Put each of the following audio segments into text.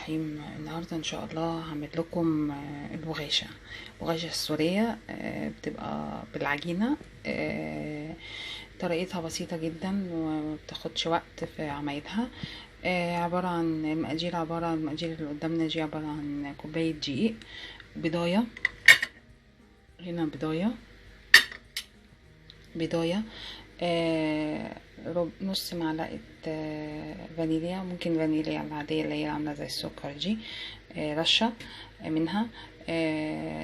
الرحيم. النهارده ان شاء الله هعمل لكم البغاشة السورية. بتبقى بالعجينة. طريقتها بسيطة جدا ومبتاخدش وقت في عمايلها. عبارة عن المقادير اللي قدامنا دي عبارة عن كوباية دقيق، بضاية، هنا بضاية، نص معلقة فانيليا، ممكن فانيليا العادية اللي هي عاملة زي السكر دي، رشة منها،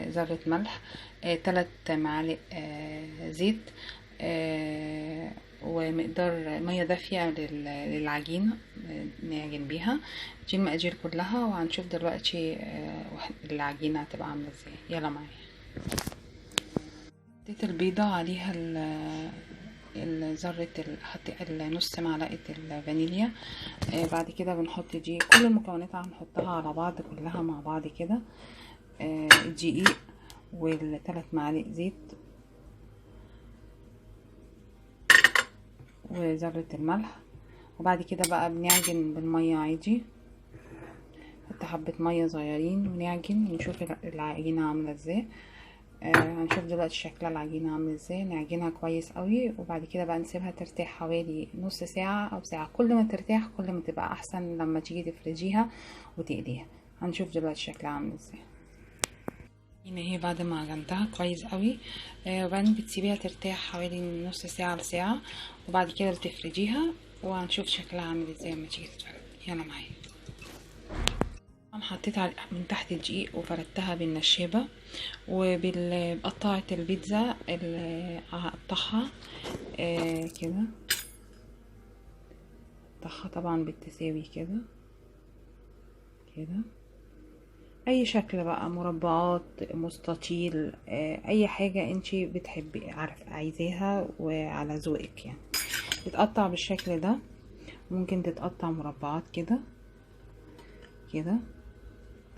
ذرة ملح، 3 معالق زيت، ومقدار مية دافية للعجينة نعجن بيها. دي المقادير كلها، وهنشوف دلوقتي العجينة هتبقى عاملة ازاي. يلا معايا. حطيت البيضة عليها حطيت نص معلقة الفانيليا. بعد كده بنحط دي كل المكونات هنحطها على بعض كلها مع بعض كده. الدقيق والثلاث معالق زيت وذرة الملح، وبعد كده بقى بنعجن بالمية عادي. نحط حبة مية صغيرين ونعجن ونشوف العجينة عاملة ازاي. هنشوف دلوقتي شكل العجينة عامل ازاي. نعجنها كويس قوي، وبعد كده بقى نسيبها ترتاح حوالي نص ساعة او ساعة. كل ما ترتاح كل ما تبقى احسن لما تيجي تفرجيها وتقليها. هنشوف دلوقتي شكلها عامل ازاي. هنا هي بعد ما عجنتها كويس قوي، وبعدين بتسيبيها ترتاح حوالي نص ساعة لساعة، وبعد كده بتفرجيها وهنشوف شكلها عامل ازاي لما تيجي تتفرج. يلا معايا. انا حطيت من تحت دقيق وفردتها بالنشابة، وبقطعة البيتزا اللي هقطعها كده. اقطعها طبعا بالتساوي كده اي شكل بقى، مربعات، مستطيل، اي حاجة انتي بتحبي عايزاها وعلى ذوقك يعني. تتقطع بالشكل ده، ممكن تتقطع مربعات كده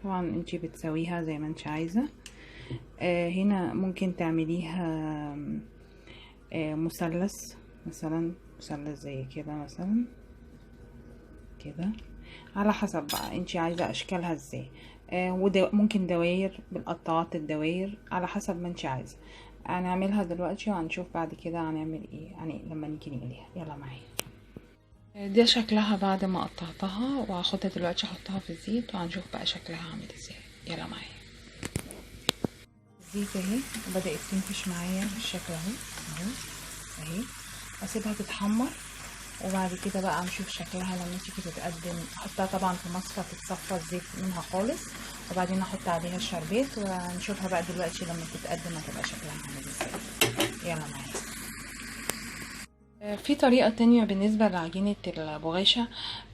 طبعا انتي بتسويها زي ما انتي عايزة. هنا ممكن تعمليها مثلث مثلا، مثلث زي كده مثلا كده، على حسب بقى انتي عايزة اشكالها ازاي. ممكن دواير بالقطاعات، الدواير على حسب ما انتي عايزة. هنعملها دلوقتي وهنشوف بعد كده هنعمل ايه يعني لما نيجي نقليها. يلا معايا. دي شكلها بعد ما قطعتها، وهاخدها دلوقتي احطها في الزيت وهنشوف بقى شكلها عامل ازاي. يلا معايا. الزيت اهي بدأت تنفش معايا بالشكل اهي. اسيبها تتحمر، وبعد كده بقى نشوف شكلها لما تيجي تتقدم. احطها طبعا في مصفى تتصفى الزيت منها خالص، وبعدين احط عليها الشربات ونشوفها بقى دلوقتي لما تتقدم هتبقى شكلها عامل ازاي. يلا معايا. في طريقة تانية بالنسبة لعجينة البغاشة،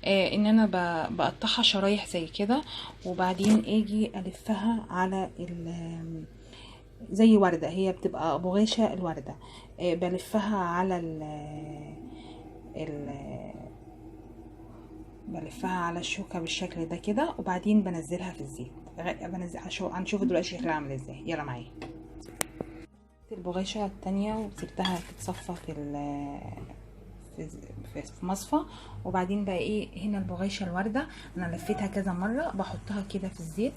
ان انا بقطعها شرايح زي كده، وبعدين اجي الفها على زي وردة. هي بتبقى بغاشة الوردة. بلفها على بلفها على الشوكة بالشكل ده كده، وبعدين بنزلها في الزيت. هنشوف دلوقتي شكلها عامل ازاي. يلا معايا. البغاشة التانية وسبتها تتصفى في مصفى، وبعدين بقى ايه، هنا البغاشة الوردة انا لفيتها كذا مرة، بحطها كده في الزيت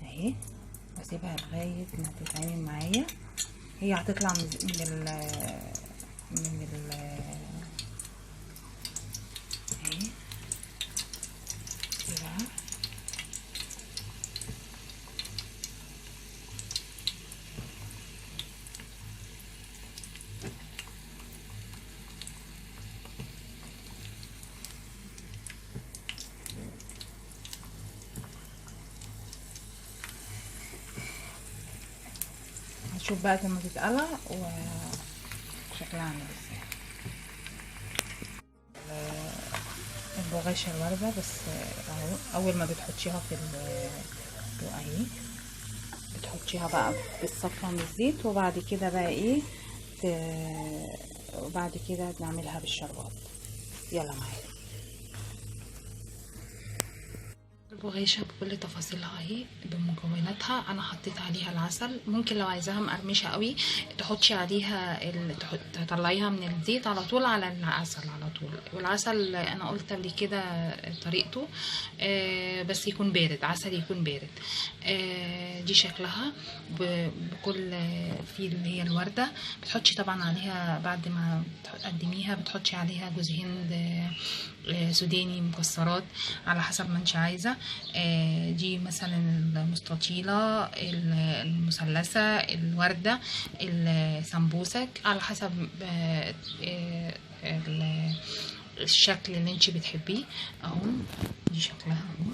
اهي، واسيبها لغاية ما تتعمل معايا. هي هتطلع من اهي كده. هنشوف بقى لما تتقلع وشكلها عامل ازاي. البغاشة الوردة بس اهو، اول ما بتحطيها في اهي بتحطيها بقى بالصفرة من الزيت، وبعد كده بقى ايه وبعد كده نعملها بالشربات. يلا معايا. البغيشة بكل تفاصيلها اهي بمكوناتها. انا حطيت عليها العسل، ممكن لو عايزاها مقرمشه قوي تحطي عليها تطلعيها من الزيت على طول على العسل على طول. والعسل انا قلت قبل كده طريقته، بس يكون بارد، عسل يكون بارد. دي شكلها بكل، في اللي هي الورده بتحطي طبعا عليها بعد ما تقدميها، بتحطي عليها جوز هند سوداني، مكسرات على حسب ما انت عايزه. دي مثلا المستطيله، المثلثه، الورده، السمبوسك، على حسب الشكل اللي انت بتحبيه اهو. دي شكلها اهو.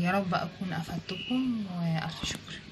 يا رب اكون افدتكم والف شكر.